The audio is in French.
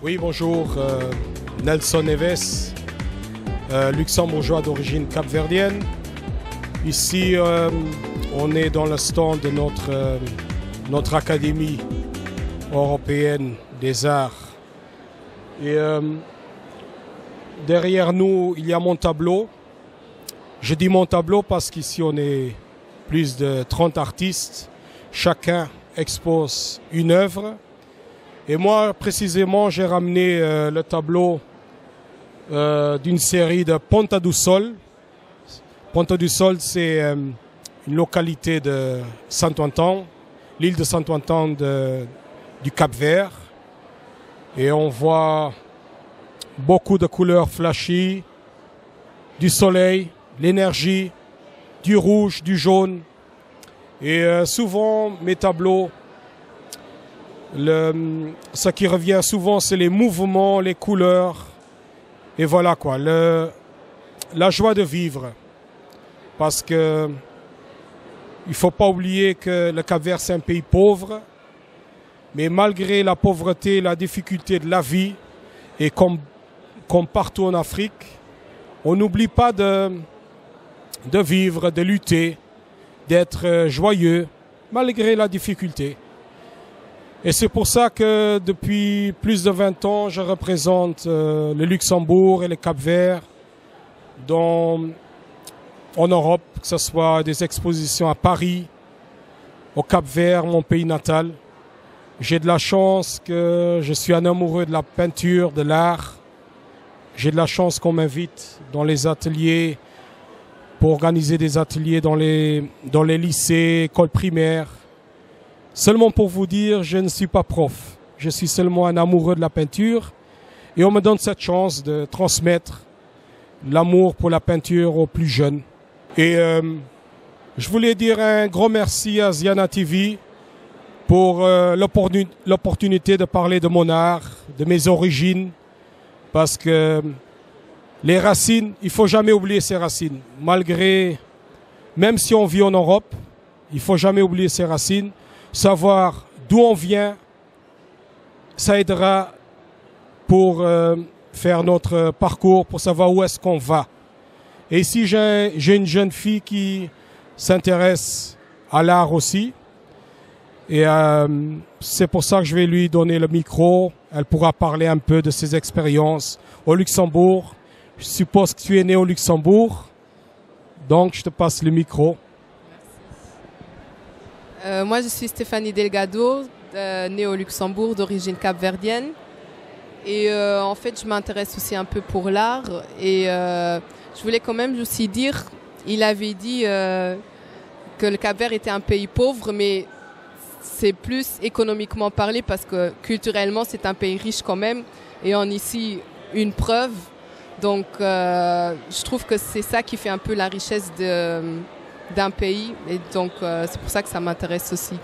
Oui, bonjour. Nelson Neves, luxembourgeois d'origine capverdienne. Ici, on est dans le stand de notre Académie européenne des arts. Et derrière nous, il y a mon tableau. Je dis mon tableau parce qu'ici, on est plus de 30 artistes. Chacun expose une œuvre. Et moi, précisément, j'ai ramené le tableau d'une série de Ponta do Sol. Ponta do Sol, c'est une localité de Saint-Ouen, l'île de Saint-Ouen du Cap-Vert. Et on voit beaucoup de couleurs flashy, du soleil, l'énergie, du rouge, du jaune. Et souvent, mes tableaux, ce qui revient souvent, c'est les mouvements, les couleurs. Et voilà quoi, la joie de vivre. Parce que il ne faut pas oublier que le Cap-Vert, c'est un pays pauvre. Mais malgré la pauvreté, la difficulté de la vie, et comme partout en Afrique, on n'oublie pas de vivre, de lutter, d'être joyeux, malgré la difficulté. Et c'est pour ça que depuis plus de 20 ans, je représente le Luxembourg et le Cap-Vert en Europe, que ce soit des expositions à Paris, au Cap-Vert, mon pays natal. J'ai de la chance que je suis un amoureux de la peinture, de l'art. J'ai de la chance qu'on m'invite dans les ateliers, pour organiser des ateliers dans les lycées, écoles primaires. Seulement pour vous dire, je ne suis pas prof. Je suis seulement un amoureux de la peinture. Et on me donne cette chance de transmettre l'amour pour la peinture aux plus jeunes. Et je voulais dire un grand merci à Ziana TV pour l'opportunité de parler de mon art, de mes origines. Parce que les racines, il ne faut jamais oublier ses racines. Même si on vit en Europe, il ne faut jamais oublier ses racines. Savoir d'où on vient, ça aidera pour faire notre parcours, pour savoir où est-ce qu'on va. Et ici, j'ai une jeune fille qui s'intéresse à l'art aussi. Et c'est pour ça que je vais lui donner le micro. Elle pourra parler un peu de ses expériences au Luxembourg. Je suppose que tu es né au Luxembourg. Donc, je te passe le micro. Moi, je suis Stéphanie Delgado, née au Luxembourg, d'origine capverdienne. Et en fait, je m'intéresse aussi un peu pour l'art. Et je voulais quand même aussi dire, il avait dit que le Cap-Vert était un pays pauvre, mais c'est plus économiquement parlé parce que culturellement, c'est un pays riche quand même. Et on ici une preuve. Donc, je trouve que c'est ça qui fait un peu la richesse d'un pays. Et donc, c'est pour ça que ça m'intéresse aussi.